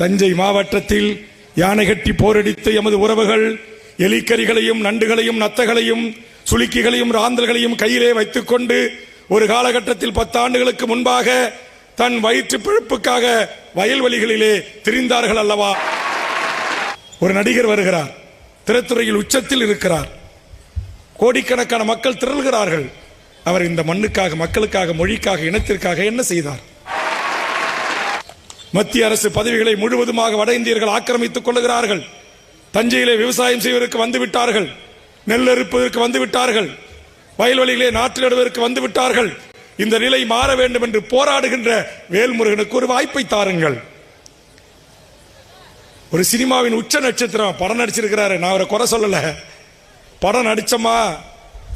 தஞ்சை மாவட்டத்தில் யானை கட்டி போரடித்து எமது உறவுகள் எலிக்கறிகளையும் நண்டுகளையும் நத்தகளையும் சுளுக்கிகளையும் ராந்தல்களையும் கையிலே வைத்துக் கொண்டு ஒரு காலகட்டத்தில் 10 ஆண்டுகளுக்கு முன்பாக தன் வயிற்று பிழப்புக்காக வயல்வெளிகளிலே திரிந்தார்கள் அல்லவா. ஒரு நடிகர் வருகிறார், திரைத்துறையில் உச்சத்தில் இருக்கிறார், கோடிக்கணக்கான மக்கள் திரள்கிறார்கள். அவர் இந்த மண்ணுக்காக, மக்களுக்காக, மொழிக்காக, இனத்திற்காக என்ன செய்தார்? மத்திய அரசு பதவிகளை முழுவதுமாக வட இந்தியர்கள் ஆக்கிரமித்துக் கொள்ளுகிறார்கள். தஞ்சையிலே விவசாயம் செய்வதற்கு வந்துவிட்டார்கள், நெல் அறுப்பதற்கு வந்துவிட்டார்கள், வயல்வெளியிலே நாட்டில் நடுவதற்கு வந்துவிட்டார்கள். இந்த நிலை மாற வேண்டும் என்று போராடுகின்ற வேல்முருகனுக்கு ஒரு வாய்ப்பை தாருங்கள். ஒரு சினிமாவின் உச்ச நட்சத்திரம் படம் நடிச்சிருக்கிறாரு. நான் அவரை குறை சொல்லல, படம் நடிச்சமா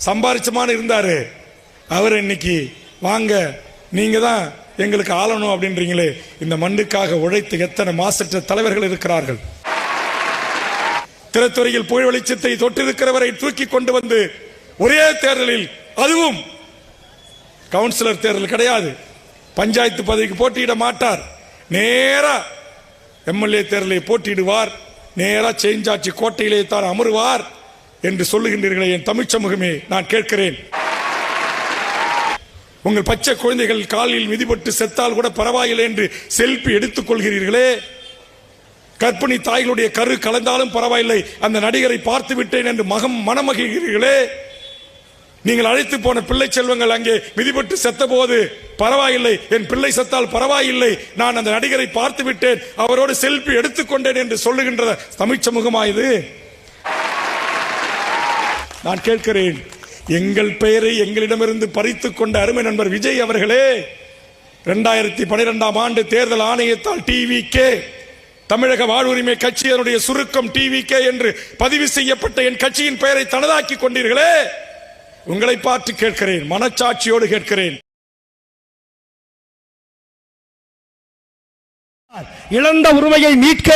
சம்பாரிச்சமான்னு இருந்தாரு. அவர் இன்னைக்கு வாங்க நீங்க தான் எங்களுக்கு ஆளணும் அப்படின்றீங்களே. இந்த மண்ணுக்காக உழைத்து எத்தனை மாசற்ற தலைவர்கள் இருக்கிறார்கள். திரைத்துறையில் புகழ் வெளிச்சத்தை தொட்டிருக்கிறவரை தூக்கி கொண்டு வந்து ஒரே தேர்தலில், அதுவும் கவுன்சிலர் தேர்தல் கிடையாது, பஞ்சாயத்து பதவிக்கு போட்டியிட மாட்டார், நேரா எம்எல்ஏ தேர்தலை போட்டியிடுவார், நேரா சேஞ்சாட்சி கோட்டையிலே தான் அமருவார் என்று சொல்லுகின்றீர்களே என் தமிழ் சமூகமே, நான் கேட்கிறேன். உங்கள் பச்சை குழந்தைகள் காலில் மிதிபட்டு செத்தால் கூட பரவாயில்லை என்று செல்பி எடுத்துக் கொள்கிறீர்களே. கர்ப்பிணி தாய்களுடைய கரு கலந்தாலும் பரவாயில்லை, அந்த நடிகரை பார்த்து விட்டேன் என்று மனமகிழ்கிறீர்களே. நீங்கள் அழைத்து போன பிள்ளை செல்வங்கள் அங்கே மிதிபட்டு செத்த போது பரவாயில்லை, என் பிள்ளை செத்தால் பரவாயில்லை, நான் அந்த நடிகரை பார்த்து விட்டேன், அவரோடு செல்பி எடுத்துக்கொண்டேன் என்று சொல்லுகின்ற தமிழ் சமூகமா இது? நான் கேட்கிறேன், எங்கள் பெயரை எங்களிடமிருந்து பறித்துக் கொண்ட அருமை நண்பர் விஜய் அவர்களே, 2012ஆம் ஆண்டு தேர்தல் ஆணையத்தால் டிவிகே, தமிழக வாழ்வுரிமை கட்சியினுடைய சுருக்கம் டிவிகே என்று பதிவு செய்யப்பட்ட என் கட்சியின் பெயரை தனதாக்கி கொண்டீர்களே. உங்களை பார்த்து கேட்கிறேன், மனச்சாட்சியோடு கேட்கிறேன். இழந்த உரிமையை மீட்க,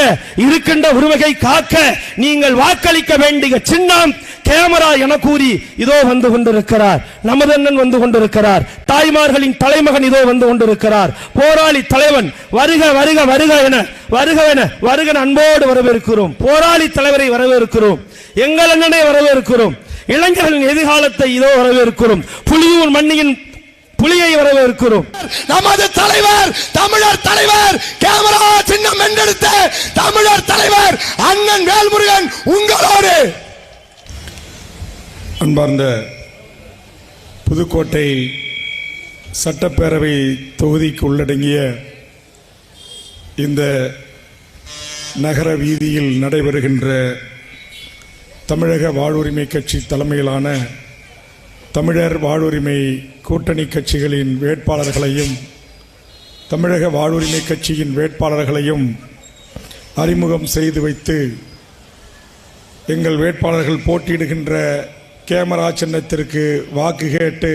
இருக்கின்ற உரிமையை காக்க நீங்கள் வாக்களிக்க வேண்டிய சின்னம் கேமரா என கூறி இதோ வந்து கொண்டிருக்கிறார். நமது அண்ணன் வந்து கொண்டிருக்கிறார், தாய்மார்களின் தலைமகன் இதோ வந்து கொண்டிருக்கிறார், போராளி தலைவன் வருக வருக வருக என வருக அன்போடு வரவேற்கிறோம். போராளி தலைவரை வரவேற்கிறோம், எங்கள் அண்ணனை வரவேற்கிறோம், இளைஞர்களின் எதிர்காலத்தை இதோ வரவேற்கிறோம், புலியூர் மண்ணின் புலியை வரவேற்கிறோம். நமது தலைவர், தமிழர் தலைவர், கேமரா சின்னம் என்றெடுத்த தமிழர் தலைவர் அண்ணன் வேல்முருகன் உங்களோடு. அன்பார்ந்த புதுக்கோட்டை சட்டப்பேரவை தொகுதிக்கு உள்ளடங்கிய இந்த நகர வீதியில் நடைபெறுகின்ற தமிழக வாழ்வுரிமை கட்சி தலைமையிலான தமிழர் வாழ்வுரிமை கூட்டணி கட்சிகளின் வேட்பாளர்களையும் தமிழக வாழ்வுரிமை கட்சியின் வேட்பாளர்களையும் அறிமுகம் செய்து வைத்து எங்கள் வேட்பாளர்கள் போட்டியிடுகின்ற கேமரா சின்னத்திற்கு வாக்கு கேட்டு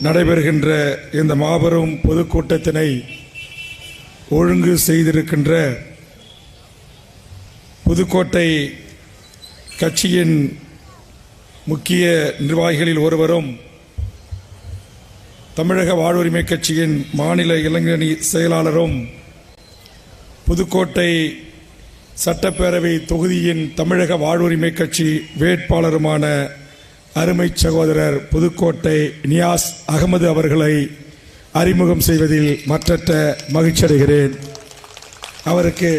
நடைபெறுகின்ற இந்த மாபெரும் பொதுக்கூட்டத்தினை ஒழுங்கு செய்திருக்கின்ற புதுக்கோட்டை கட்சியின் முக்கிய நிர்வாகிகளில் ஒருவரும் தமிழக வாழ்வுரிமை கட்சியின் மாநில இளைஞரணி செயலாளரும் புதுக்கோட்டை சட்டப்பேரவை தொகுதியின் தமிழக வாழ்வுரிமை கட்சி வேட்பாளருமான அருமை சகோதரர் புதுக்கோட்டை நியாஸ் அகமது அவர்களை அறிமுகம் செய்வதில் மற்றற்ற மகிழ்ச்சி அடைகிறேன். அவருக்கு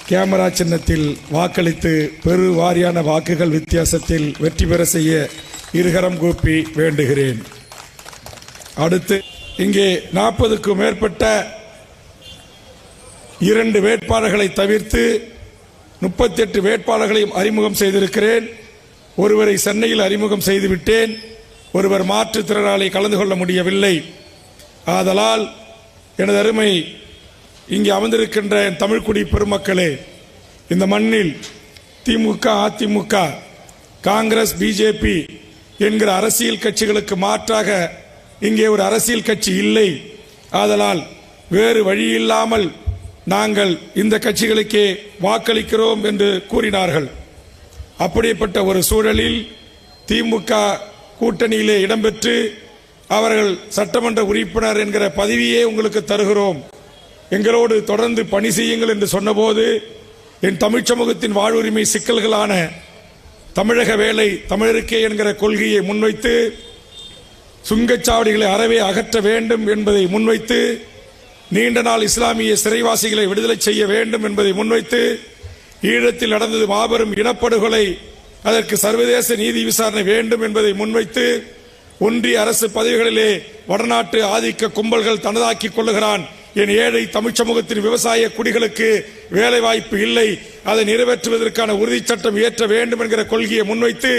கேமரா சின்னத்தில் வாக்களித்து பெருவாரியான வாக்குகள் வித்தியாசத்தில் வெற்றி பெற செய்ய இருகரம் கூப்பி வேண்டுகிறேன். அடுத்து இங்கே 40க்கும் மேற்பட்ட 2 வேட்பாளர்களை தவிர்த்து 38 வேட்பாளர்களையும் அறிமுகம் செய்திருக்கிறேன். ஒருவரை சென்னையில் அறிமுகம் செய்துவிட்டேன், ஒருவர் மாற்றுத்திறனாளி கலந்து கொள்ள முடியவில்லை. ஆதலால் எனது அருமை இங்கே அமர்ந்திருக்கின்ற தமிழ்குடி பெருமக்களே, இந்த மண்ணில் திமுக, அதிமுக, காங்கிரஸ், பிஜேபி என்கிற அரசியல் கட்சிகளுக்கு மாற்றாக இங்கே ஒரு அரசியல் கட்சி இல்லை. ஆதலால் வேறு வழியில்லாமல் நாங்கள் இந்த கட்சிகளுக்கே வாக்களிக்கிறோம் என்று கூறினார்கள். அப்படிப்பட்ட ஒரு சூழலில் திமுக கூட்டணியிலே இடம்பெற்று அவர்கள் சட்டமன்ற உறுப்பினர் என்கிற பதவியே உங்களுக்கு தருகிறோம் எங்களோடு தொடர்ந்து பணி செய்யுங்கள் என்று சொன்னபோது என் தமிழ் சமூகத்தின் வாழ்வுரிமை சிக்கல்களான தமிழக வேலை தமிழருக்கே என்கிற கொள்கையை முன்வைத்து சுங்கச்சாவடிகளை அறவே அகற்ற வேண்டும் என்பதை முன்வைத்து நீண்ட நாள் இஸ்லாமிய சிறைவாசிகளை விடுதலை செய்ய வேண்டும் என்பதை முன்வைத்து ஈழத்தில் நடந்தது மாபெரும் இனப்படுகொலை, அதற்கு சர்வதேச நீதி விசாரணை வேண்டும் என்பதை முன்வைத்து ஒன்றிய அரசு பதவிகளிலே வடநாட்டு ஆதிக்க கும்பல்கள் தனதாக்கிக் கொள்ளுகிறான், என் ஏழை தமிழ் சமூகத்தின் விவசாய குடிகளுக்கு வேலை வாய்ப்பு இல்லை, அதை நிறைவேற்றுவதற்கான உறுதி சட்டம் இயற்ற வேண்டும் என்கிற கொள்கையை முன்வைத்து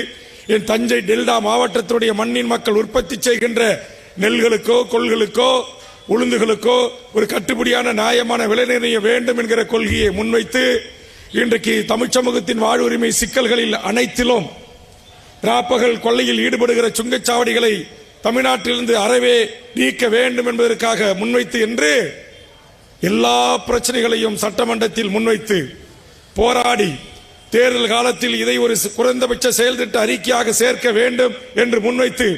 என் தஞ்சை டெல்டா மாவட்டத்தினுடைய மண்ணின் மக்கள் உற்பத்தி செய்கின்ற நெல்களுக்கோ கொள்களுக்கோ உளுந்துகளுக்கோ ஒரு கட்டுப்படியான நியாயமான விலை நிர்ணய வேண்டும் என்கிற கொள்கையை முன்வைத்து இன்றைக்கு தமிழ் சமூகத்தின் வாழ்வுரிமை சிக்கல்களில் அனைத்திலும் ராப்பகல் கொள்ளையில் ஈடுபடுகிற சுங்கச்சாவடிகளை தமிழ்நாட்டிலிருந்து அறவே நீக்க வேண்டும் என்பதற்காக முன்வைத்து என்று எல்லா பிரச்சனைகளையும் சட்டமன்றத்தில் முன்வைத்து போராடி தேர்தல் காலத்தில் இதை ஒரு குறைந்தபட்ச செயல் திட்ட அறிக்கையாக சேர்க்க வேண்டும் என்று முன்வைத்து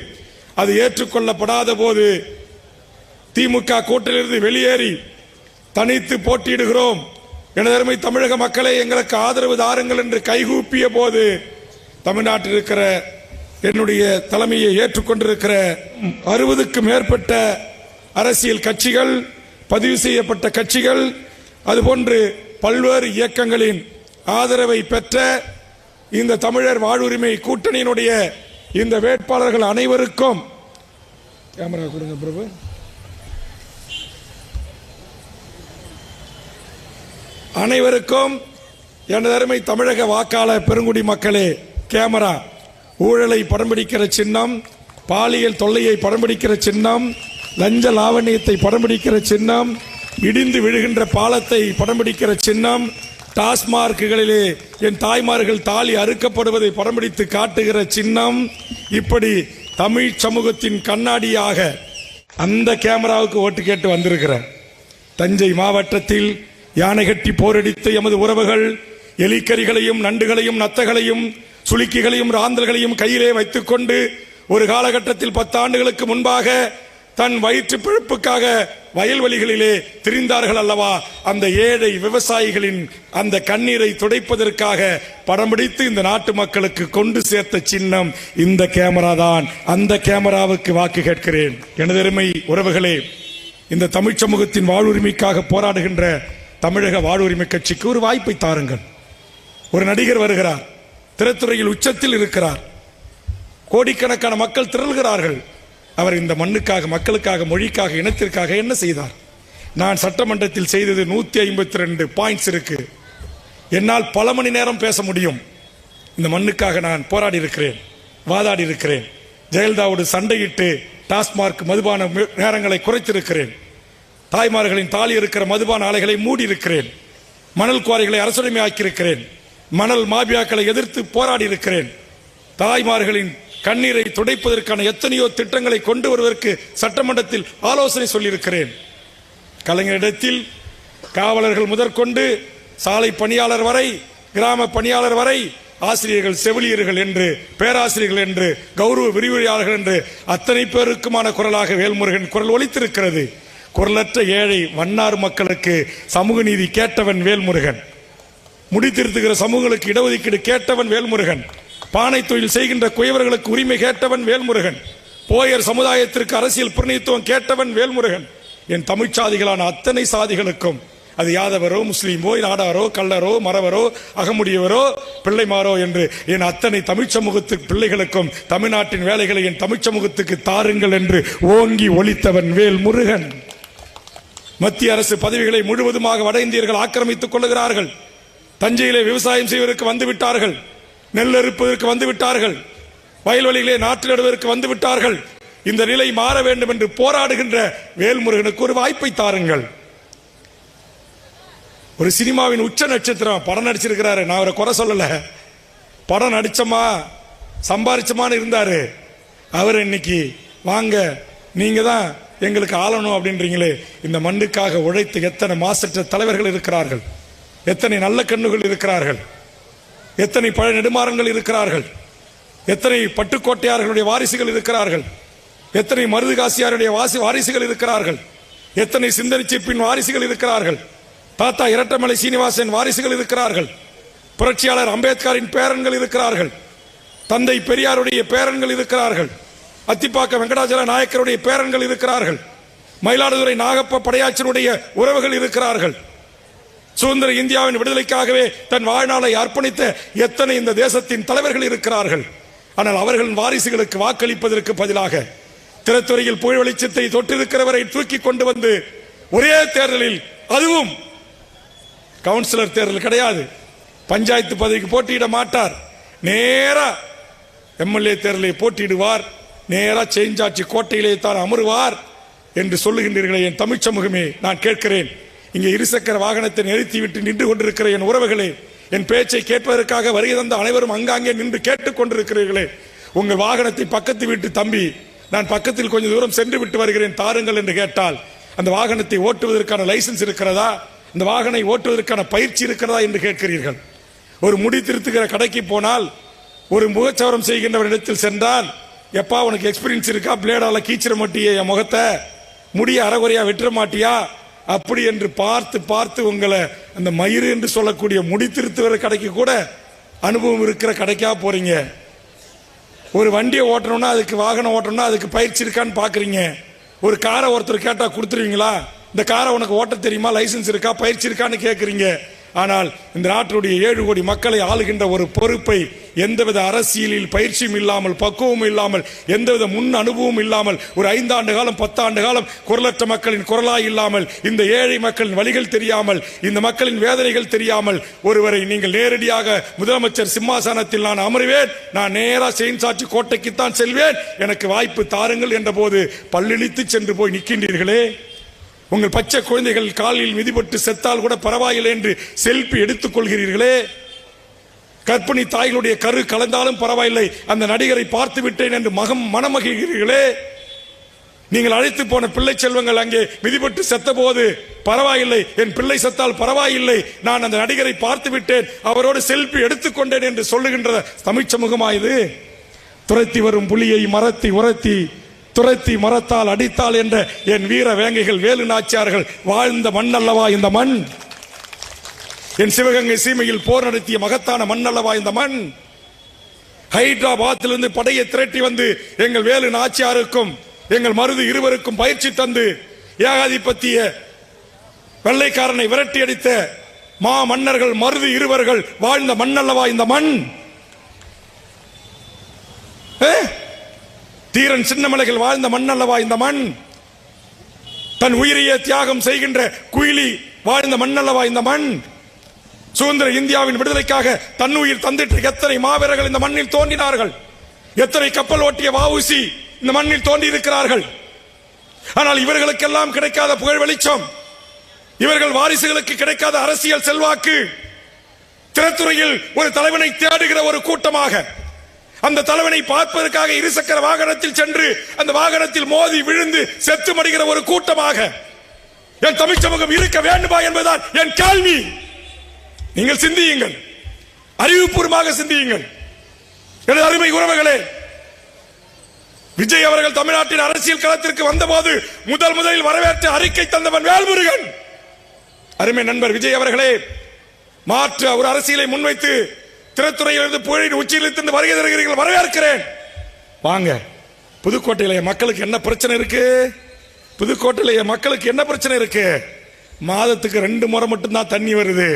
அது ஏற்றுக்கொள்ளப்படாத போது திமுக கூட்டணியிலிருந்து வெளியேறி தனித்து போட்டியிடுகிறோம், எனதருமை தமிழக மக்களே எங்களுக்கு ஆதரவு தாருங்கள் என்று கைகூப்பிய போது தமிழ்நாட்டில் இருக்கிற என்னுடைய தலைமையை ஏற்றுக்கொண்டிருக்கிற 60க்கும் மேற்பட்ட அரசியல் கட்சிகள், பதிவு செய்யப்பட்ட கட்சிகள், அதுபோன்று பல்வேறு இயக்கங்களின் ஆதரவை பெற்ற இந்த தமிழர் வாழ்வுரிமை கூட்டணியினுடைய இந்த வேட்பாளர்கள் அனைவருக்கும் கேமரா கொடுங்க பிரபு, அனைவருக்கும் எனது அருமை தமிழக வாக்காளர் பெருங்குடி மக்களே, கேமரா ஊழலை படம் பிடிக்கிற சின்னம், பாலியல் தொல்லையை படம் பிடிக்கிற சின்னம், லஞ்ச லாவண்யத்தை படம் பிடிக்கிற சின்னம், இடிந்து விழுகின்ற பாலத்தை படம் பிடிக்கிற சின்னம், டாஸ்மார்க்குகளிலே என் தாய்மார்கள் தாலி அறுக்கப்படுவதை படம் பிடித்து காட்டுகிற சின்னம், இப்படி தமிழ் சமூகத்தின் கண்ணாடியாக அந்த கேமராவுக்கு ஓட்டு கேட்டு வந்திருக்கிறேன். தஞ்சை மாவட்டத்தில் யானை கட்டி போரடித்த எமது உறவுகள் எலிக்கரிகளையும் நண்டுகளையும் நத்தகளையும் சுளுக்கிகளையும் ராந்தல்களையும் கையிலே வைத்துக் கொண்டு ஒரு காலகட்டத்தில் 10 ஆண்டுகளுக்கு முன்பாக தன் வயிற்று பிழப்புக்காக வயல்வெளிகளிலே திரிந்தார்கள் அல்லவா, அந்த ஏழை விவசாயிகளின் அந்த கண்ணீரை துடைப்பதற்காக படம் பிடித்து இந்த நாட்டு மக்களுக்கு கொண்டு சேர்த்த சின்னம் இந்த கேமரா தான். அந்த கேமராவுக்கு வாக்கு கேட்கிறேன். எனதருமை உறவுகளே, இந்த தமிழ் சமூகத்தின் வாழ்வுரிமைக்காக போராடுகின்ற தமிழக வாழ்வுரிமை கட்சிக்கு ஒரு வாய்ப்பை தாருங்கள். ஒரு நடிகர் வருகிறார், திரைத்துறையில் உச்சத்தில் இருக்கிறார், கோடிக்கணக்கான மக்கள் திரள்கிறார்கள். அவர் இந்த மண்ணுக்காக, மக்களுக்காக, மொழிக்காக, இனத்திற்காக என்ன செய்தார்? நான் சட்டமன்றத்தில் செய்தது 152 பாயிண்ட்ஸ் இருக்கு. என்னால் பல மணி நேரம் பேச முடியும். இந்த மண்ணுக்காக நான் போராடி இருக்கிறேன், வாதாடி இருக்கிறேன். ஜெயலலிதாவோடு சண்டையிட்டு டாஸ்மார்க் மதுபான நேரங்களை குறைத்திருக்கிறேன். தாய்மார்களின் தாலி இருக்கிற மதுபான ஆலைகளை மூடி இருக்கிறேன். மணல் குவாரிகளை அரசுடைமை ஆக்கியிருக்கிறேன். மணல் மாபியாக்களை எதிர்த்து போராடி இருக்கிறேன். தாய்மார்களின் கண்ணீரை துடைப்பதற்கான எத்தனையோ திட்டங்களை கொண்டு வருவதற்கு சட்டமன்றத்தில் ஆலோசனை சொல்லியிருக்கிறேன். கலைஞரிடத்தில் காவலர்கள் முதற்கொண்டு சாலை பணியாளர் வரை, கிராம பணியாளர் வரை, ஆசிரியர்கள், செவிலியர்கள் என்று, பேராசிரியர்கள் என்று, கௌரவ விரிவுரையாளர்கள் என்று அத்தனை பேருக்குமான குரலாக வேல்முருகன் குரல் ஒலித்திருக்கிறது. குரலற்ற ஏழை வண்ணார் மக்களுக்கு சமூக நீதி கேட்டவன் வேல்முருகன். முடித்திருத்துகிற சமூகங்களுக்கு இடஒதுக்கீடு கேட்டவன் வேல்முருகன். பானை தொழில் செய்கின்ற குயவர்களுக்கு உரிமை கேட்டவன் வேல்முருகன். போயர் சமுதாயத்திற்கு அரசியல் பிரதிநிதித்துவம் கேட்டவன் வேல்முருகன். என் தமிழ் சாதிகளான அத்தனை சாதிகளுக்கும், அது யாதவரோ, முஸ்லீமோ, நாடாரோ, கள்ளரோ, மறவரோ, அகமுடியவரோ, பிள்ளைமாரோ என்று என் அத்தனை தமிழ் சமூகத்து பிள்ளைகளுக்கும் தமிழ்நாட்டின் வேலைகளை என் தமிழ் சமூகத்துக்கு தாருங்கள் என்று ஓங்கி ஒலித்தவன் வேல்முருகன். மத்திய அரசு பதவிகளை முழுவதுமாக வட இந்தியர்கள் ஆக்கிரமித்துக் கொள்ளுகிறார்கள். தஞ்சையிலே விவசாயம் செய்வதற்கு வந்துவிட்டார்கள், நெல் அறுப்பதற்கு வந்துவிட்டார்கள், வயல்வெளியிலே நாற்று நடுவதற்கு வந்துவிட்டார்கள். இந்த நிலை மாற வேண்டும் என்று போராடுகின்ற வேல்முருகனுக்கு ஒரு வாய்ப்பை தாருங்கள். ஒரு சினிமாவின் உச்ச நட்சத்திரம் படம் நடிச்சிருக்கிறாரு. நான் அவரை குறை சொல்லல, படம் நடிச்சமா சம்பாரிச்சமான்னு இருந்தாரு. அவர் இன்னைக்கு வாங்க நீங்க தான் எங்களுக்கு ஆளணும் அப்படின்றீங்களே. இந்த மண்ணுக்காக உழைத்து எத்தனை மாசற்ற தலைவர்கள் இருக்கிறார்கள், எத்தனை நல்ல கண்ணுகள் இருக்கிறார்கள், எத்தனை பழ நெடுமாறங்கள் இருக்கிறார்கள், எத்தனை பட்டுக்கோட்டையார்களுடைய வாரிசுகள் இருக்கிறார்கள், எத்தனை மருதுகாசியாருடைய வாரிசுகள் இருக்கிறார்கள், எத்தனை சிந்தனை சிற்பின் வாரிசுகள் இருக்கிறார்கள். தாத்தா இரட்டமலை சீனிவாசன் வாரிசுகள் இருக்கிறார்கள். புரட்சியாளர் அம்பேத்கரின் பேரன்கள் இருக்கிறார்கள். தந்தை பெரியாருடைய பேரன்கள் இருக்கிறார்கள். அத்திப்பாக்க வெங்கடாஜல நாயக்கருடைய பேரன்கள் இருக்கிறார்கள். மயிலாடுதுறை நாகப்ப படையாச்சனுடைய உறவுகள் இருக்கிறார்கள். சுதந்திர இந்தியாவின் விடுதலைக்காகவே தன் வாழ்நாளை அர்ப்பணித்த எத்தனை இந்த தேசத்தின் தலைவர்கள் இருக்கிறார்கள். ஆனால் அவர்களின் வாரிசுகளுக்கு வாக்களிப்பதற்கு பதிலாக திரைத்துறையில் புகழ் வெளிச்சத்தை தொட்டிருக்கிறவரை தூக்கி கொண்டு வந்து ஒரே தேர்தலில், அதுவும் கவுன்சிலர் தேர்தல் கிடையாது, பஞ்சாயத்து பதவிக்கு போட்டியிட மாட்டார், நேரா எம்எல்ஏ தேர்தலில் போட்டியிடுவார், நேரா செஞ்சாட்சி கோட்டையிலே தான் அமருவார் என்று சொல்லுகின்றீர்களே என் தமிழ் சமூகமே, நான் கேட்கிறேன். இங்கே இருசக்கர வாகனத்தை நிறுத்திவிட்டு நின்று கொண்டிருக்கிற என் உறவுகளே, என் பேச்சை கேட்பதற்காக வருகை தந்த அனைவரும் அங்காங்கே நின்று கேட்டுக் கொண்டிருக்கிறீர்களே, உங்கள் வாகனத்தை பக்கத்து வீட்டு தம்பி, நான் பக்கத்தில் கொஞ்சம் தூரம் சென்று விட்டு வருகிறேன் தாருங்கள் என்று கேட்டால், அந்த வாகனத்தை ஓட்டுவதற்கான லைசன்ஸ் இருக்கிறதா, அந்த வாகனை ஓட்டுவதற்கான பயிற்சி இருக்கிறதா என்று கேட்கிறீர்கள். ஒரு முடி திருத்துகிற கடைக்கு போனால், ஒரு முகச்சவரம் செய்கின்றவரிடத்தில் சென்றால், எப்பா உனக்கு எக்ஸ்பீரியன்ஸ் இருக்கா, பிளேடால கீச்சிட மாட்டியே என் முகத்தை, முடிய அறகுறையா வெட்ட மாட்டியா, அப்படி என்று பார்த்து பார்த்து உங்களை அந்த மயிறு என்று சொல்லக்கூடிய முடி திருத்துகிற கடைக்கு கூட அனுபவம் இருக்கிற கடைக்கா போறீங்க. ஒரு வண்டியை ஓட்டணும்னா, அதுக்கு வாகனம் ஓட்டணும்னா அதுக்கு பயிற்சி இருக்கான்னு பாக்குறீங்க. ஒரு காரை ஒருத்தர் கேட்டா கொடுத்துருவீங்களா? இந்த காரை உனக்கு ஓட்ட தெரியுமா, லைசன்ஸ் இருக்கா, பயிற்சி இருக்கான்னு கேட்குறீங்க. ஆனால் இந்த நாட்டுடைய 7 கோடி மக்களை ஆளுகின்ற ஒரு பொறுப்பை எந்தவித அரசியலில் பயிற்சியும் இல்லாமல், பக்குவமும் இல்லாமல், எந்தவித முன் அனுபவமும் இல்லாமல், ஒரு 5 ஆண்டு காலம் 10 ஆண்டு காலம் குரலற்ற மக்களின் குரலாய் இல்லாமல், இந்த ஏழை மக்களின் வழிகள் தெரியாமல், இந்த மக்களின் வேதனைகள் தெரியாமல் ஒருவரை நீங்கள் நேரடியாக முதலமைச்சர் சிம்மாசனத்தில் நான் அமருவேன், நான் நேரா செயின்சாட்சி கோட்டைக்குத்தான் செல்வேன், எனக்கு வாய்ப்பு தாருங்கள் என்ற போது பல்லிழித்து சென்று போய் நிற்கின்றீர்களே. உங்கள் பச்சை குழந்தைகள் காலில் மிதிபட்டு செத்தால் கூட பரவாயில்லை என்று செல்ஃபி எடுத்துக் கொள்கிறீர்களே. கர்ப்பிணி தாய்களுடைய கரு கலந்தாலும் பரவாயில்லை, அந்த நடிகரை பார்த்து விட்டேன் என்று மனமகிழ்கிறீர்களே. நீங்கள் அழைத்து போன பிள்ளை செல்வங்கள் அங்கே மிதிபட்டு செத்த போது பரவாயில்லை, என் பிள்ளை செத்தால் பரவாயில்லை, நான் அந்த நடிகரை பார்த்து விட்டேன், அவரோடு செல்ஃபி எடுத்துக்கொண்டேன் என்று சொல்லுகின்ற தமிழ் சமூகமா இது? துரத்தி வரும் புலியை மரத்தி உரத்தி துரத்தி மரத்தால் அடித்தால் என்ற என் வீர வேங்கைகள் வேலு நாச்சியார்கள் வாழ்ந்த மண்ணல்லவா இந்த மண்? என் சிவகங்கை சீமையில் போர் நடத்திய மகத்தான மண்ணல்லவா இந்த மண்? ஹைதராபாத்திலிருந்து படையை திரட்டி வந்து எங்கள் வேலு நாச்சியாருக்கும் எங்கள் மருது இருவருக்கும் பயிற்சி தந்து ஏகாதிபத்திய வெள்ளைக்காரனை விரட்டி அடித்த மா மன்னர்கள் மருது இருவர்கள் வாழ்ந்த மண்ணல்லவா இந்த மண்? தீரன் சின்னமலைகள் வாழ்ந்த மண்ணல்லவா இந்த மண்? தன் உயிரையே தியாகம் செய்கின்ற குயிலி வாழ்ந்த மண்ணல்லவா இந்த மண்? சுதந்திர இந்தியாவின் விடுதலைக்காக தன்னுயிர் தந்திட்டு எத்தனை மாவீரர்கள் இந்த மண்ணில் தோன்றினார்கள், எத்தனை கப்பல் ஓட்டிய வஉசி இந்த மண்ணில் தோன்றி இருக்கிறார்கள். ஆனால் இவர்களுக்கெல்லாம் கிடைக்காத புகழ் வெளிச்சம், இவர்கள் வாரிசுகளுக்கு கிடைக்காத அரசியல் செல்வாக்கு, திரைத்துறையில் ஒரு தலைவனை தேடுகிற ஒரு கூட்டமாக, அந்த தலைவனை பார்ப்பதற்காக இருசக்கர வாகனத்தில் சென்று அந்த வாகனத்தில் மோதி விழுந்து செத்து மடிகிற ஒரு கூட்டமாக என் தமிழ் சமூகம் இருக்க வேண்டுமா என்பதுதான் என் கேள்வி. நீங்கள் சிந்தியுங்கள், அறிவுபூர்வமாக சிந்தியுங்கள். எனது அருமை உறவுகளே, விஜய் அவர்கள் தமிழ்நாட்டின் அரசியல் களத்திற்கு வந்தபோது முதலில் வரவேற்று அறிக்கை தந்தவன் வேல்முருகன். அருமை நண்பர் விஜய் அவர்களே, மாற்று ஒரு அரசியலை முன்வைத்து திரைத்துறையிலிருந்து புகழின் உச்சியிலிருந்து வருகை தருகிறீர்கள், வரவேற்கிறேன். வாங்க. புதுக்கோட்டையில மக்களுக்கு என்ன பிரச்சனை இருக்கு? புதுக்கோட்டையில மக்களுக்கு என்ன பிரச்சனை இருக்கு? மாதத்துக்கு 2 முறை மட்டும்தான் தண்ணி வருது.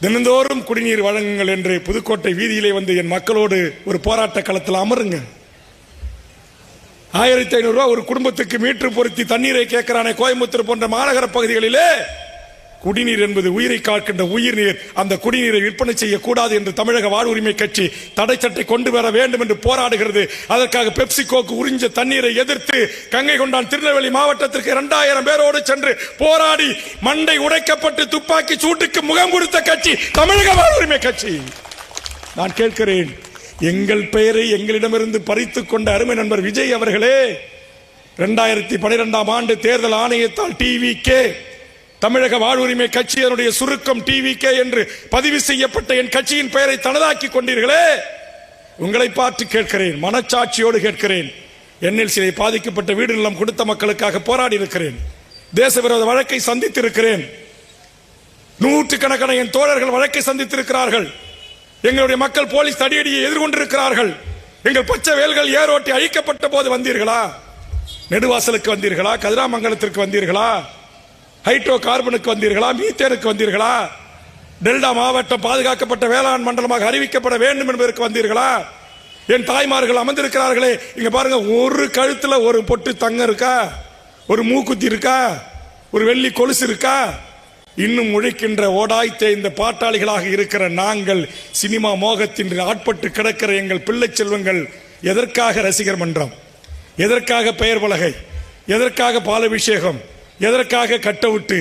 தினந்தோறும் குடிநீர் வழங்குங்கள் என்று புதுக்கோட்டை வீதியிலே வந்து என் மக்களோடு ஒரு போராட்ட களத்தில் அமருங்க. 1500 ரூபாய் ஒரு குடும்பத்துக்கு மீட்டர் பொருத்தி தண்ணீரை கேட்கிறானே கோயம்புத்தூர் போன்ற மாநகர பகுதிகளிலே, குடிநீர் என்பது உயிரை காக்கின்ற உயிர் நீர், அந்த குடிநீரை விற்பனை செய்யக்கூடாது என்று தமிழக வாழ்வுரிமை கட்சி தடை சட்டை கொண்டு வர வேண்டும் என்று போராடுகிறது. அதற்காக பெப்சிகோக்கு உறிஞ்ச தண்ணீரை எதிர்த்து கங்கை கொண்டான் திருநெல்வேலி மாவட்டத்திற்கு 2000 பேரோடு சென்று போராடி மண்டை உடைக்கப்பட்டு துப்பாக்கி சூட்டுக்கு முகம் கொடுத்த கட்சி தமிழக வாழ்வுரிமை கட்சி. நான் கேட்கிறேன், எங்கள் பெயரை எங்களிடமிருந்து பறித்துக் கொண்ட அருமை நண்பர் விஜய் அவர்களே, 2012ஆம் ஆண்டு தேர்தல் ஆணையத்தால் டிவிகே, தமிழக வாழ்வுரிமை கட்சியினுடைய சுருக்கம் டிவிகே என்று பதிவு செய்யப்பட்ட என் கட்சியின் பெயரை தனதாக்கி கொண்டீர்களே, உங்களை பார்த்து கேட்கிறேன், மனச்சாட்சியோடு கேட்கிறேன். என்எல்சியை பாதிக்கப்பட்ட வீடு நிலம் கொடுத்த மக்களுக்காக போராடி இருக்கிறேன். தேச விரோத வழக்கை சந்தித்திருக்கிறேன். நூற்றுக்கணக்கான என் தோழர்கள் வழக்கை சந்தித்திருக்கிறார்கள். எங்களுடைய மக்கள் போலீஸ் தடியடியை எதிர்கொண்டிருக்கிறார்கள். எங்கள் பச்சை வேல்கள் ஏரோட்டி அழிக்கப்பட்ட போது வந்தீர்களா? நெடுவாசலுக்கு வந்தீர்களா? கதிராமங்கலத்திற்கு வந்தீர்களா? ஹைட்ரோ கார்பனுக்கு வந்தீர்களா? மீத்தேனுக்கு வந்தீர்களா? டெல்டா மாவட்டம் பாதுகாக்கப்பட்ட வேளாண் மண்டலமாக அறிவிக்கப்பட வேண்டும் என்பதற்கு வந்தீர்களா? என் தாய்மார்கள் அமர்ந்திருக்கிறார்களே, இங்க பாருங்க, ஒரு கழுத்துல ஒரு பொட்டு தங்கம் இருக்கா? ஒரு மூக்குத்தி இருக்கா? ஒரு வெள்ளி கொலுசு இருக்கா? இன்னும் உழைக்கின்ற ஓடாய் தேய்ந்த பாட்டாளிகளாக இருக்கிற நாங்கள், சினிமா மோகத்தின் ஆட்பட்டு கிடக்கிற எங்கள் பிள்ளை செல்வங்கள், எதற்காக ரசிகர் மன்றம், எதற்காக பெயர் பலகை, எதற்காக பாலபிஷேகம், எதற்காக கட்டவுட்டு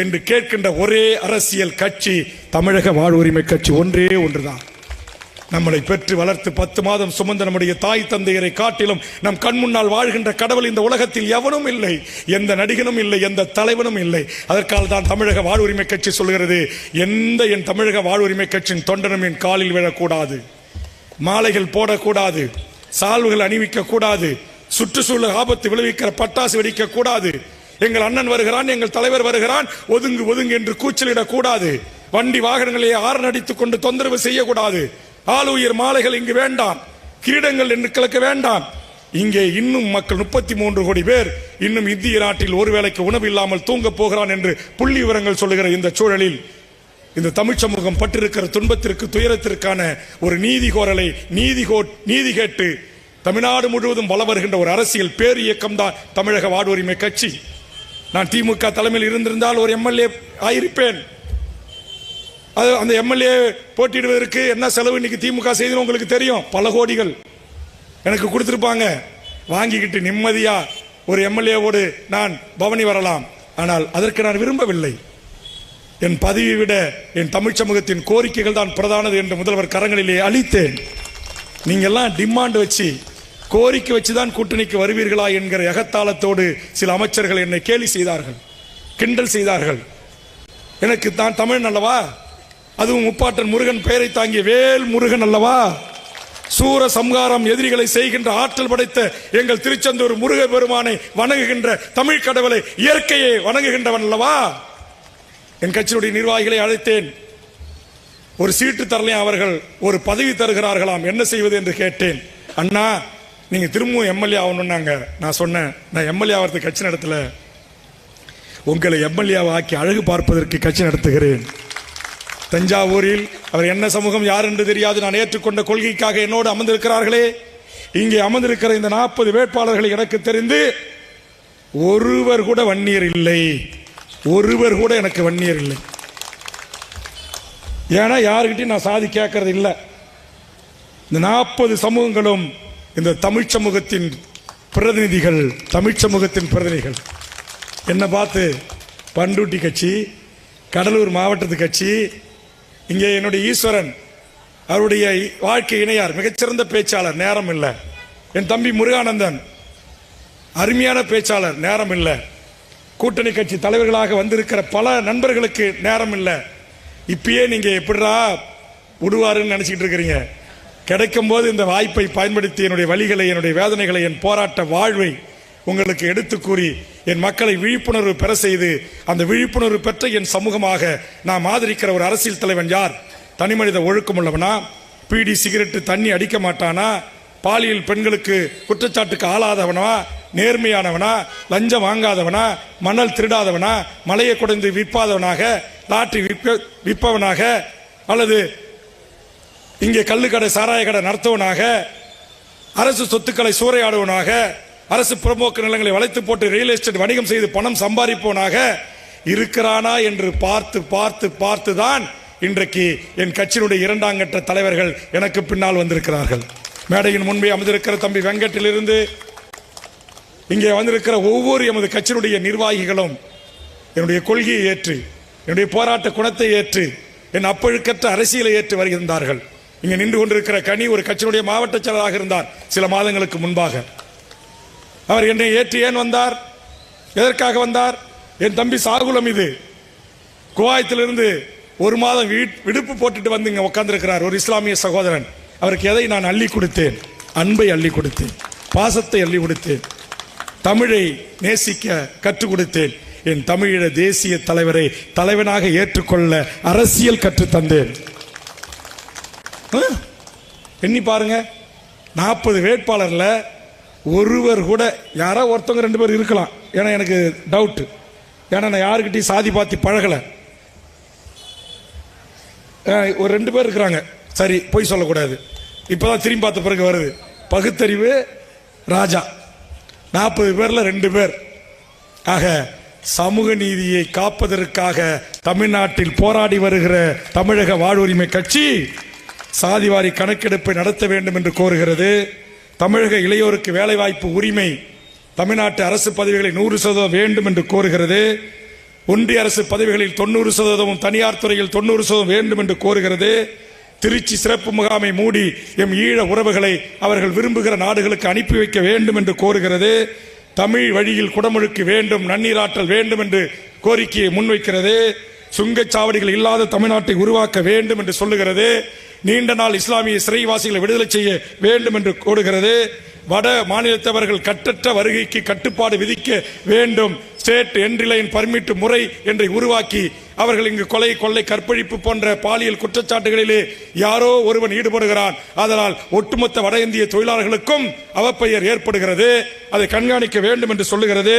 என்று கேட்கின்ற ஒரே அரசியல் கட்சி தமிழக வாழ்வுரிமை கட்சி ஒன்றே ஒன்றுதான். நம்மளை பெற்று வளர்த்து 10 மாதம் சுமந்த நம்முடைய தாய் தந்தையரை காட்டிலும் நம் கண் முன்னால் வாழ்கின்ற கடவுள் இந்த உலகத்தில் எவனும் இல்லை, எந்த நடிகனும் இல்லை, எந்த தலைவனும் இல்லை. அதற்காக தான் தமிழக வாழ்வுரிமை கட்சி சொல்கிறது, என் தமிழக வாழ்வுரிமை கட்சியின் தொண்டனும் என் காலில் விழக்கூடாது, மாலைகள் போடக்கூடாது, சால்வுகள் அணிவிக்க கூடாது, சுற்றுச்சூழல் ஆபத்து விளைவிக்கிற பட்டாசு வெடிக்க கூடாது, எங்கள் அண்ணன் வருகிறான், எங்கள் தலைவர் வருகிறான், ஒதுங்கு ஒதுங்கு என்று கூச்சலிடக் கூடாது, வண்டி வாகனங்களை ஆரன் அடித்துக் கொண்டு தொந்தரவு செய்யக்கூடாது, ஆளுயர் மாலைகள் இங்கு வேண்டாம், கிரீடங்கள் என்று கிழக்க வேண்டாம். இங்கே இன்னும் மக்கள் 33 கோடி பேர் இன்னும் இந்திய நாட்டில் ஒருவேளைக்கு உணவு இல்லாமல் தூங்க போகிறான் என்று புள்ளி விவரங்கள் சொல்லுகிற இந்த சூழலில் இந்த தமிழ் சமூகம் பட்டிருக்கிற துன்பத்திற்கு துயரத்திற்கான ஒரு நீதி கோரலை நீதி கேட்டு தமிழ்நாடு முழுவதும் வள வருகின்ற ஒரு அரசியல் பேர் இயக்கம் தான் தமிழக வாழ்வுரிமை கட்சி. நான் திமுக தலைமையில் இருந்திருந்தால் ஒரு எம்எல்ஏ ஆயிருப்பேன். அந்த எம்எல்ஏ போட்டியிடுவதற்கு என்ன செலவு இன்னைக்கு திமுக செய்து உங்களுக்கு தெரியும். பல கோடிகள் எனக்கு கொடுத்திருப்பாங்க. வாங்கிக்கிட்டு நிம்மதியா ஒரு எம்எல்ஏவோடு நான் பவனி வரலாம். ஆனால் அதற்கு நான் விரும்பவில்லை. என் பதவியை விட என் தமிழ் சமூகத்தின் கோரிக்கைகள் தான் பிரதானது என்று முதல்வர் கரங்களிலே அளித்தேன். நீங்க எல்லாம் டிமாண்ட் வச்சு கோரிக்கை வச்சுதான் கூட்டணிக்கு வருவீர்களா என்கிற எகத்தாளத்தோடு சில அமைச்சர்கள் என்னை கேலி செய்தார்கள், கிண்டல் செய்தார்கள். எனக்கு தான் தமிழன் அல்லவா, அதுவும் முப்பாட்டன் முருகன் பெயரை தாங்கிய வேல் முருகன் அல்லவா, சூர சம்ஹாரம் எதிரிகளை செய்கின்ற ஆற்றல் படைத்த எங்கள் திருச்செந்தூர் முருக பெருமானை வணங்குகின்ற தமிழ் கடவுளை, இயற்கையை வணங்குகின்றவன் அல்லவா. என் கட்சியுடைய நிர்வாகிகளை அழைத்தேன். ஒரு சீட்டு தரலையும் அவர்கள் ஒரு பதவி தருகிறார்களாம், என்ன செய்வது என்று கேட்டேன். அண்ணா, நீங்க திரும்பவும் எம்எல்ஏ ஆகணும்னாங்க. நான் சொன்னேன், நான் எம்எல்ஏ ஆகிறதுக்கு கட்சி நடத்தல, உங்களை எம்எல்ஏ ஆக்கி அழகு பார்ப்பதற்கு கட்சி நடத்துகிறேன். தஞ்சாவூரில் அவர் என்ன சமூகம் யார் என்று தெரியாது, நான் ஏற்றுக்கொண்ட கொள்கைக்காக என்னோடு அமர்ந்திருக்கிறார்களே, இங்கே அமர்ந்திருக்கிற இந்த 40 வேட்பாளர்களை எனக்கு தெரிந்து ஒருவர் கூட வன்னியர் இல்லை, ஒருவர் கூட எனக்கு வன்னியர் இல்லை. ஏன்னா யாருக்கிட்டையும் நான் சாதி கேட்கறது இல்லை. இந்த 40 சமூகங்களும் இந்த தமிழ் சமூகத்தின் பிரதிநிதிகள், தமிழ் சமூகத்தின் பிரதிநிதிகள். என்ன பார்த்து பண்டூட்டி கட்சி, கடலூர் மாவட்டத்து கட்சி, இங்கே என்னுடைய ஈஸ்வரன் அவருடைய வாழ்க்கை இணையார், மிகச்சிறந்த பேச்சாளர், நேரம் இல்லை. என் தம்பி முருகானந்தன் அருமையான பேச்சாளர், நேரம் இல்லை. கூட்டணி கட்சி தலைவர்களாக வந்திருக்கிற பல நண்பர்களுக்கு நேரம் இல்லை. இப்பயே நீங்க எப்படிரா விடுவாருன்னு நினைச்சிட்டு இருக்கிறீங்க. கிடைக்கும் போது இந்த வாய்ப்பை பயன்படுத்தி என்னுடைய வழிகளை, என்னுடைய வேதனைகளை, என் போராட்ட வாழ்வை உங்களுக்கு எடுத்து கூறி என் மக்களை விழிப்புணர்வு பெற செய்து, அந்த விழிப்புணர்வு பெற்ற என் சமூகமாக நாம் ஆதரிக்கிற ஒரு அரசியல் தலைவன் யார்? தனிமனித ஒழுக்கம் உள்ளவனா? பீடி சிகரெட்டு தண்ணி அடிக்க மாட்டானா? பாலியல் பெண்களுக்கு குற்றச்சாட்டுக்கு ஆளாதவனா? நேர்மையானவனா? லஞ்சம் வாங்காதவனா? மணல் திருடாதவனா? மலையை குடைந்து விற்பாதவனாக? லாட்டரி விற்பவனாக? அல்லது இங்கே கள்ளுக்கடை சாராய கடை நடத்துவனாக? அரசு சொத்துக்களை சூறையாடுவனாக? அரசு புறம்போக்கு நிலங்களை வளைத்து போட்டு ரியல் எஸ்டேட் வணிகம் செய்து பணம் சம்பாதிப்பவனாக இருக்கிறானா என்று பார்த்து பார்த்து பார்த்து தான் இன்றைக்கு என் கட்சியினுடைய 2ஆம் கட்ட தலைவர்கள் எனக்கு பின்னால் வந்திருக்கிறார்கள். மேடையின் முன்பே அமர்ந்திருக்கிற தம்பி வெங்கட்டிலிருந்து இங்கே வந்திருக்கிற ஒவ்வொரு எமது கட்சியினுடைய நிர்வாகிகளும் என்னுடைய கொள்கையை ஏற்று, என்னுடைய போராட்ட குணத்தை ஏற்று, என் அப்பழுக்கற்ற அரசியலை ஏற்று வருகின்றார்கள். இங்கே நின்று கொண்டிருக்கிற கனி ஒரு கட்சியினுடைய மாவட்ட செயலராக இருந்தார் சில மாதங்களுக்கு முன்பாக. அவர் என்னை ஏற்று ஏன் வந்தார்? எதற்காக வந்தார்? என் தம்பி சாகுலம் இது குவைத்திலிருந்து 1 மாதம் விடுப்பு போட்டுட்டு வந்து இங்க உட்கார்ந்திருக்கிறார் ஒரு இஸ்லாமிய சகோதரன். அவருக்கு எதை நான் அள்ளி கொடுத்தேன்? அன்பை அள்ளி கொடுத்தேன், பாசத்தை அள்ளி கொடுத்தேன், தமிழை நேசிக்க கற்றுக் கொடுத்தேன். என் தமிழீழ தேசிய தலைவரை தலைவனாக ஏற்றுக்கொள்ள அரசியல் கற்றுத்தந்தேன். எண்ணி பாருங்க, 40 வேட்பாளர்ல ஒருவர் கூட, யாரோ ஒருத்தவங்க 2 பேர் இருக்கலாம், ஏன்னா எனக்கு டவுட், ஏன்னா நான் யாருக்கிட்டையும் சாதி பார்த்து பழகலை. ஒரு 2 பேர் இருக்கிறாங்க, சரி போய் சொல்லக்கூடாது, இப்பதான் திரும்பி பார்த்த பிறகு வருது. பகுத்தறிவு ராஜா 40 பேர்ல 2 பேர். ஆக சமூக நீதியை காப்பதற்காக தமிழ்நாட்டில் போராடி வருகிற தமிழக வாழ்வுரிமை கட்சி சாதிவாரி கணக்கெடுப்பை நடத்த வேண்டும் என்று கோருகிறது. தமிழக இளையோருக்கு வேலைவாய்ப்பு உரிமை, தமிழ்நாட்டு அரசு பதவிகளை 100% வேண்டும் என்று கோருகிறது. ஒன்றிய அரசு பதவிகளில் 90%, தனியார் துறையில் 90% வேண்டும் என்று கோருகிறது. திருச்சி சிறப்பு முகாமை மூடி எம் ஈழ உறவுகளை அவர்கள் விரும்புகிற நாடுகளுக்கு அனுப்பி வைக்க வேண்டும் என்று கோருகிறது. தமிழ் வழியில் குடமுழுக்கு வேண்டும், நன்னீராற்றல் வேண்டும் என்று கோரிக்கையை முன்வைக்கிறது. சுங்கச்சாவடிகள் இல்லாத தமிழ்நாட்டை உருவாக்க வேண்டும் என்று சொல்லுகிறது. நீண்ட நாள் இஸ்லாமிய சிறைவாசிகளை விடுதலை செய்ய வேண்டும் என்று கோருகிறது. வட மாநிலத்தவர்கள் கட்டற்ற வருகைக்கு கட்டுப்பாடு விதிக்க வேண்டும். ஸ்டேட் என்ட்ரி லைன் பர்மிட் முறை என்றை உருவாக்கி அவர்கள் இங்கு கொலை, கொள்ளை, கற்பழிப்பு போன்ற பாலியல் குற்றச்சாட்டுகளிலே யாரோ ஒருவன் ஈடுபடுகிறான். அதனால் ஒட்டுமொத்த வட இந்திய தொழிலாளர்களுக்கும் அவப்பெயர் ஏற்படுகிறது. அதை கண்காணிக்க வேண்டும் என்று சொல்லுகிறது.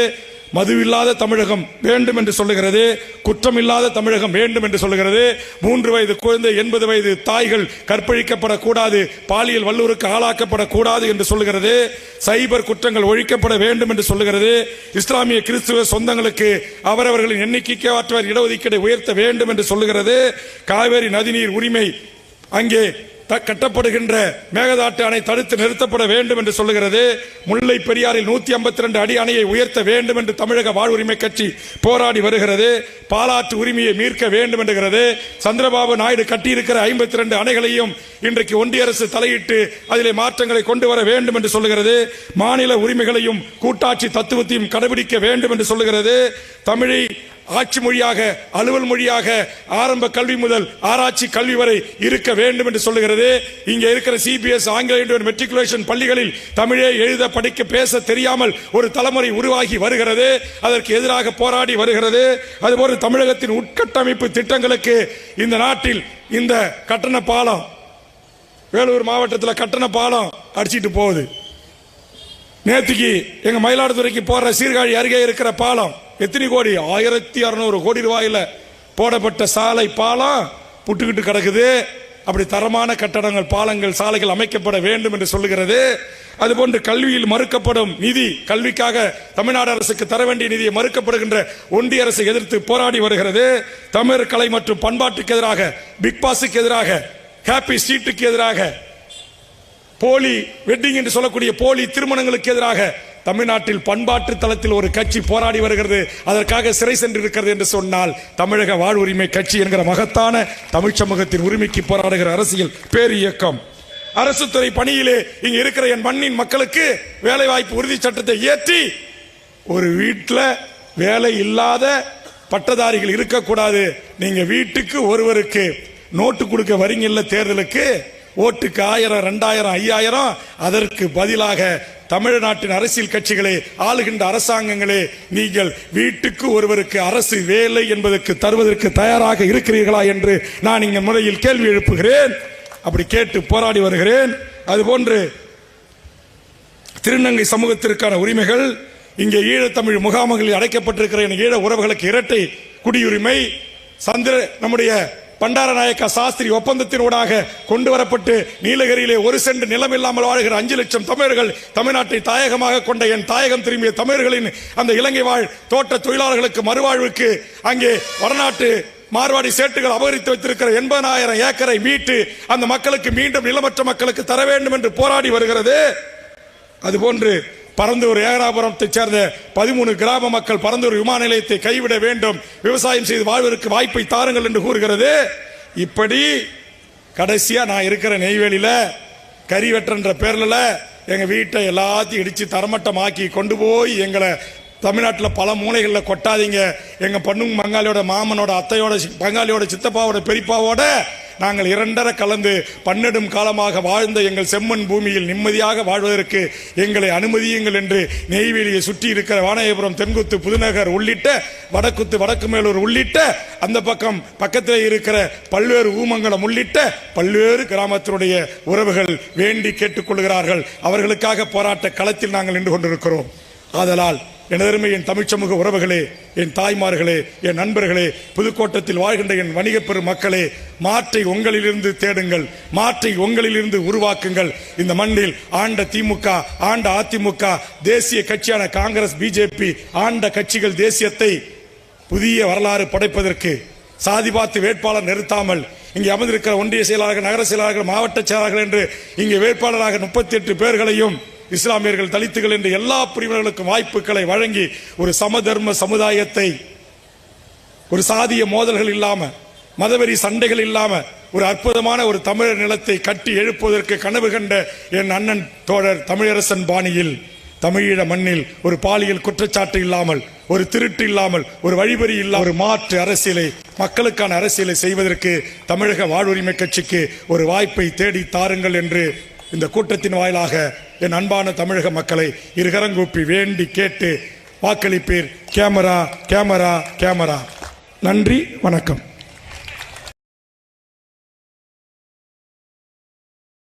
மதுவில்லாத தமிழகம் வேண்டும் என்று சொல்லுகிறது. குற்றமில்லாத தமிழகம் வேண்டும் என்று சொல்லுகிறது. 3 வயது குழந்தை 80 வயது தாய்கள் கற்பழிக்கப்படக்கூடாது, பாலியல் வல்லுறவுக்கு ஆளாக்கப்படக்கூடாது என்று சொல்லுகிறது. சைபர் குற்றங்கள் ஒழிக்கப்பட வேண்டும் என்று சொல்லுகிறது. இஸ்லாமிய கிறிஸ்துவ சொந்தங்களுக்கு அவரவர்களின் எண்ணிக்கைக்கு ஆற்றவர் இடஒதுக்கீடை உயர்த்த வேண்டும் என்று சொல்லுகிறது. காவேரி நதிநீர் உரிமை, அங்கே கட்டப்படுகின்ற மேகதாட்டு அணை தடுத்து நிறுத்தப்பட வேண்டும் என்று சொல்லுகிறது. முல்லை பெரியாறில் 152 அடி அணையை உயர்த்த வேண்டும் என்று தமிழக வாழ்வுரிமை கட்சி போராடி வருகிறது. பாலாற்று உரிமையை மீட்க வேண்டும் என்கிறது. சந்திரபாபு நாயுடு கட்டியிருக்கிற 52 அணைகளையும் இன்றைக்கு ஒன்றிய அரசு தலையிட்டு அதிலே மாற்றங்களை கொண்டு வர வேண்டும் என்று சொல்லுகிறது. மாநில உரிமைகளையும் கூட்டாட்சி தத்துவத்தையும் கடைபிடிக்க வேண்டும் என்று சொல்லுகிறது. தமிழை ஆட்சி மொழியாக, அலுவல் மொழியாக ஆரம்ப கல்வி முதல் ஆராய்ச்சி கல்வி வரை இருக்க வேண்டும் என்று சொல்லுகிறது. இங்க இருக்கிற CBS ஆங்கில மெட்ரிகுலேஷன் பள்ளிகளில் தமிழை எழுத, படிக்க, பேச தெரியாமல் ஒரு தலைமுறை உருவாகி வருகிறது. அதற்கு எதிராக போராடி வருகிறது. அதுபோல தமிழகத்தின் உட்கட்டமைப்பு திட்டங்களுக்கு இந்த நாட்டில் இந்த கட்டண பாலம், வேலூர் மாவட்டத்தில் கட்டண பாலம் அடிச்சிட்டு போகுது. நேற்றுக்கு எங்க மயிலாடுதுறைக்கு போற சீர்காழி அருகே இருக்கிற பாலம் எத்தனை கோடி, 1600 கோடி ரூபாயில போடப்பட்ட சாலை பாலம் புட்டுக்கிட்டு கிடக்குது. அப்படி தரமான கட்டடங்கள், பாலங்கள், சாலைகள் அமைக்கப்பட வேண்டும் என்று சொல்லுகிறது. அதுபோன்று கல்வியில் மறுக்கப்படும் நிதி, கல்விக்காக தமிழ்நாடு அரசுக்கு தர வேண்டிய நிதியை மறுக்கப்படுகின்ற ஒன்றிய அரசை எதிர்த்து போராடி வருகிறது. தமிழர் கலை மற்றும் பண்பாட்டுக்கு எதிராக, பிக் பாஸுக்கு எதிராக, ஹாப்பி ஸ்ட்ரீட்டுக்கு எதிராக, போலி வெட்டிங் என்று சொல்லக்கூடிய போலி திருமணங்களுக்கு எதிராக தமிழ்நாட்டில் பண்பாட்டு தளத்தில் ஒரு கட்சி போராடி வருகிறது. அதற்காக சிறை சென்றிருக்கிறது என்று சொன்னால் தமிழக வாழ்வுரிமை கட்சி என்கிற மகத்தான தமிழ் சமூகத்தின் உரிமைக்கு போராடுகிற அரசியல் பேர் இயக்கம். அரசு துறை பணியிலே இங்க இருக்கிற என் மண்ணின் மக்களுக்கு வேலை வாய்ப்பு உறுதி சட்டத்தை ஏற்றி ஒரு வீட்டில் வேலை இல்லாத பட்டதாரிகள் இருக்கக்கூடாது. நீங்க வீட்டுக்கு ஒருவருக்கு நோட்டு கொடுக்க வரீங்கல்ல தேர்தலுக்கு, ஓட்டுக்கு 1000, 2000, 5000, அதற்கு பதிலாக தமிழ்நாட்டின் அரசியல் கட்சிகளே, ஆளுகின்ற அரசாங்கங்களே, நீங்கள் வீட்டுக்கு ஒருவருக்கு அரசு வேலை என்பதற்கு தருவதற்கு தயாராக இருக்கிறீர்களா என்று நான் இங்க முறையில் கேள்வி எழுப்புகிறேன். அப்படி கேட்டு போராடி வருகிறேன். அதுபோன்று திருநங்கை சமூகத்திற்கான உரிமைகள், இங்கே ஈழத்தமிழ் முகாம்களில் அடைக்கப்பட்டிருக்கிற ஈழ உறவுகளுக்கு இரட்டை குடியுரிமை, நம்முடைய பண்டாரநாயக்கா சாஸ்திரி ஒப்பந்தத்தினூடாக கொண்டு வரப்பட்டு நீலகிரியிலே 1 சென்ட் நிலம் இல்லாமல் வாழ்கிற 5 லட்சம் தமிழர்கள், தமிழ்நாட்டை தாயகமாக கொண்ட என் தாயகம் திரும்பிய தமிழர்களின் அந்த இலங்கை வாழ் தோட்ட தொழிலாளர்களுக்கு மறுவாழ்வுக்கு அங்கே வடநாட்டு மார்வாடி சேட்டுகள் அபகரித்து வைத்திருக்கிற 80,000 ஏக்கரை மீட்டு அந்த மக்களுக்கு மீண்டும் நிலமற்ற மக்களுக்கு தர வேண்டும் என்று போராடி வருகிறது. அதுபோன்று பரந்தூர் ஏகராபுரத்தை சேர்ந்த 13 கிராம மக்கள் பரந்தூர் விமான நிலையத்தை கைவிட வேண்டும், விவசாயம் செய்து வாழ்வதற்கு வாய்ப்பை தாருங்கள் என்று கூறுகிறது. இப்படி கடைசியா நான் இருக்கிற நெய்வேலியில கறி வெட்டுற பேர்ல எங்க வீட்டை எல்லாத்தையும் இடிச்சு தரமட்டமாக்கி கொண்டு போய் எங்களை தமிழ்நாட்டில் பல மூலைகளில் கொட்டாதீங்க. எங்க பொண்ணுங்க பங்காளியோட மாமனோட அத்தையோட பங்காளியோட சித்தப்பாவோட பெரியப்பாவோட நாங்கள் இரண்டரை கலந்து 12 காலமாக வாழ்ந்த எங்கள் செம்மண் பூமியில் நிம்மதியாக வாழ்வதற்கு எங்களை அனுமதியுங்கள் என்று நெய்வேலியை சுற்றி இருக்கிற வானகபுரம், தென்குத்து, புதுநகர் உள்ளிட்ட வடக்குத்து, வடக்கு மேலூர் உள்ளிட்ட அந்த பக்கத்தில் இருக்கிற பல்வேறு ஊமங்கலம் உள்ளிட்ட பல்வேறு கிராமத்தினுடைய உறவுகள் வேண்டி கேட்டுக்கொள்கிறார்கள். அவர்களுக்காக போராட்ட களத்தில் நாங்கள் நின்று கொண்டிருக்கிறோம். ஆதலால் எனதருமை என் தமிழ் சமூக உறவுகளே, என் தாய்மார்களே, என் நண்பர்களே, புதுக்கோட்டத்தில் வாழ்கின்ற என் வணிக பெரும் மக்களே, மாற்றை உங்களிலிருந்து தேடுங்கள், மாற்றை உங்களிலிருந்து உருவாக்குங்கள். இந்த மண்ணில் ஆண்ட திமுக, ஆண்ட அதிமுக, தேசிய கட்சியான காங்கிரஸ், பிஜேபி ஆண்ட கட்சிகள் தேசியத்தை புதிய வரலாறு படைப்பதற்கு சாதி பார்த்து வேட்பாளர் நிறுத்தாமல் இங்கே அமர்ந்திருக்கிற ஒன்றிய செயலாளர்கள், நகர செயலாளர்கள், மாவட்ட செயலாளர்கள் என்று இங்கே வேட்பாளராக 38 பேர்களையும் இஸ்லாமியர்கள், தலித்துகள் என்று எல்லா பிரிவினர்களுக்கும் வாய்ப்புகளை வழங்கி ஒரு சமதர்ம சமுதாயத்தை, ஒரு சாதிய மோதல்கள் இல்லாம, மதவெறி சண்டைகள் இல்லாம ஒரு அற்புதமான ஒரு தமிழர் நிலத்தை கட்டி எழுப்புவதற்கு கனவு கண்ட என் அண்ணன் தோழர் தமிழரசன் பாணியில் தமிழீழ மண்ணில் ஒரு பாலியல் குற்றச்சாட்டு இல்லாமல், ஒரு திருட்டு இல்லாமல், ஒரு வழிபறி இல்லாமல் ஒரு மாற்று அரசியலை, மக்களுக்கான அரசியலை செய்வதற்கு தமிழக வாழ்வுரிமை கட்சிக்கு ஒரு வாய்ப்பை தேடி தாருங்கள் என்று இந்த கூட்டத்தின் வாயிலாக என் அன்பான தமிழக மக்களை இருகரங்கூப்பி வேண்டி கேட்டு வாக்களிப்பீர். Camera, camera, camera. நன்றி, வணக்கம்.